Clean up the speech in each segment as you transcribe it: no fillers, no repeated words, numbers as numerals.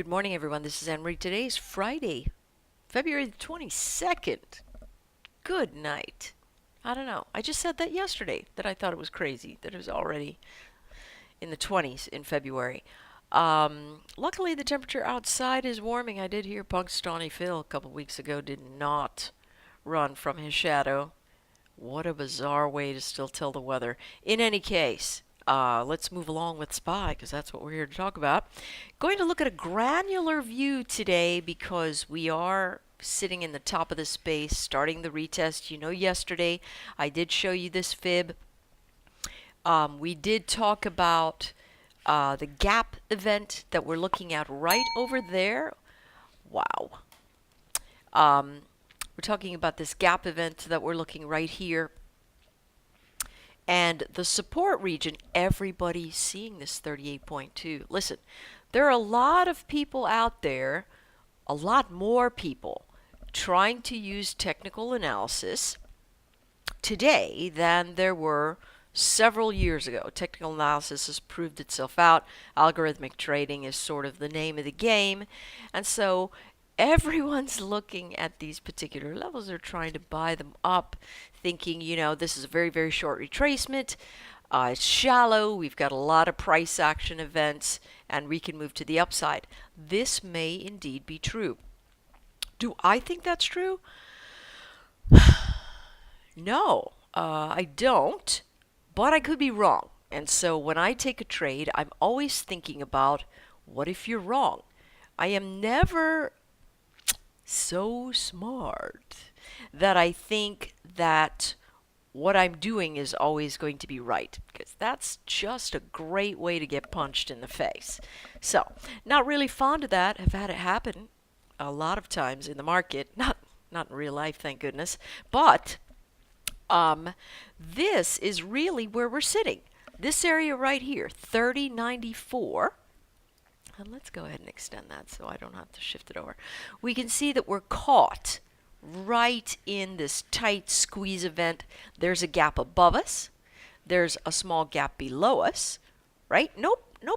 Good morning, everyone. This is Anne Marie. Today's Friday, February the 22nd. Good night. I don't know. I just said that yesterday that I thought it was crazy that it was already in the 20s in February. Luckily, the temperature outside is warming. I did hear Punxsutawney Phil a couple weeks ago did not run from his shadow. What a bizarre way to still tell the weather. In any case, let's move along with SPY because that's what we're here to talk about. Going to look at a granular view today because we are sitting in the top of the space, starting the retest. You know, yesterday I did show you this fib. We did talk about the gap event that we're looking at right over there. Wow. We're talking about this gap event that we're looking right here. And the support region, everybody's seeing this 38.2. Listen, there are a lot of people out there, a lot more people, trying to use technical analysis today than there were several years ago. Technical analysis has proved itself out. Algorithmic trading is sort of the name of the game. And so everyone's looking at these particular levels. They're trying to buy them up, thinking, you know, this is a very, very short retracement. It's shallow. We've got a lot of price action events, and we can move to the upside. This may indeed be true. Do I think that's true? No, I don't, but I could be wrong. And so when I take a trade, I'm always thinking about what if you're wrong? I am never so smart that I think that what I'm doing is always going to be right, because that's just a great way to get punched in the face. So, not really fond of that. I've had it happen a lot of times in the market, not in real life, thank goodness. But this is really where we're sitting. This area right here, 3094. And let's go ahead and extend that so I don't have to shift it over. We can see that we're caught right in this tight squeeze event. There's a gap above us. There's a small gap below us, right? No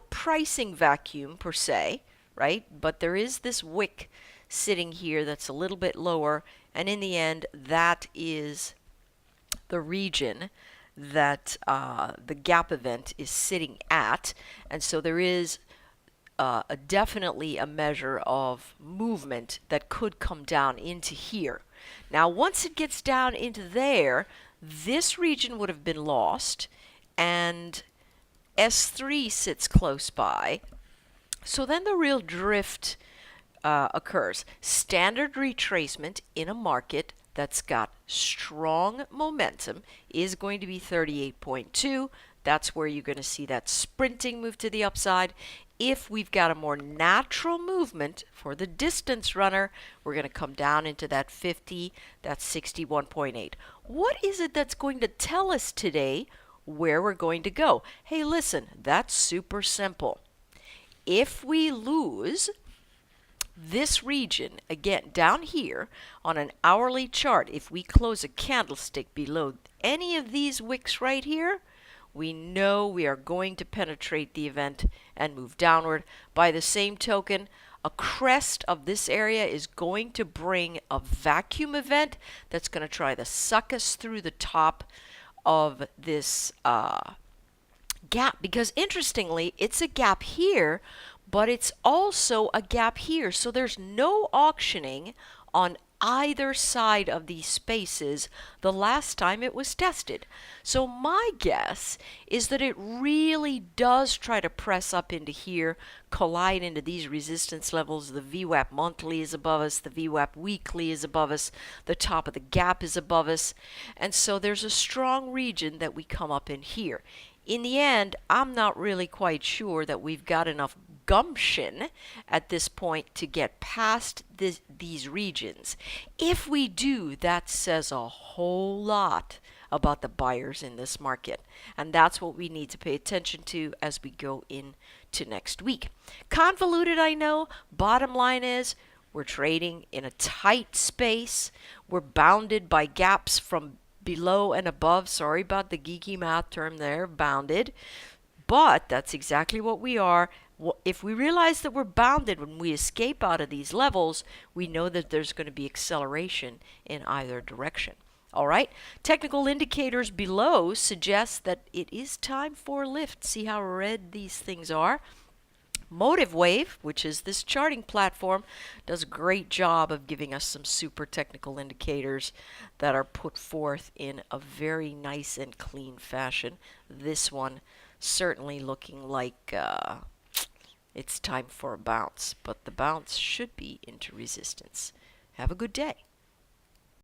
pricing vacuum per se, right? But there is this wick sitting here that's a little bit lower. And in the end, that is the region that the gap event is sitting at. And so there is definitely a measure of movement that could come down into here. Now, once it gets down into there, this region would have been lost, and S3 sits close by. So then the real drift occurs. Standard retracement in a market that's got strong momentum is going to be 38.2. That's where you're going to see that sprinting move to the upside. If we've got a more natural movement for the distance runner, we're going to come down into that 50, that's 61.8. What is it that's going to tell us today where we're going to go? Hey, listen, that's super simple. If we lose this region, again, down here on an hourly chart, if we close a candlestick below any of these wicks right here, we know we are going to penetrate the event and move downward. By the same token, a crest of this area is going to bring a vacuum event that's going to try to suck us through the top of this gap. Because interestingly, it's a gap here, but it's also a gap here. So there's no auctioning on either side of these spaces the last time it was tested. So my guess is that it really does try to press up into here, collide into these resistance levels. The VWAP monthly is above us, the VWAP weekly is above us, the top of the gap is above us, and so there's a strong region that we come up in here. In the end, I'm not really quite sure that we've got enough gumption at this point to get past these regions. If we do, that says a whole lot about the buyers in this market. And that's what we need to pay attention to as we go into next week. Convoluted, I know. Bottom line is we're trading in a tight space. We're bounded by gaps from below and above. Sorry about the geeky math term there, bounded. But that's exactly what we are. If we realize that we're bounded when we escape out of these levels, we know that there's going to be acceleration in either direction. All right, technical indicators below suggest that it is time for a lift. See how red these things are? Motive Wave, which is this charting platform, does a great job of giving us some super technical indicators that are put forth in a very nice and clean fashion. This one certainly looking like it's time for a bounce, but the bounce should be into resistance. Have a good day.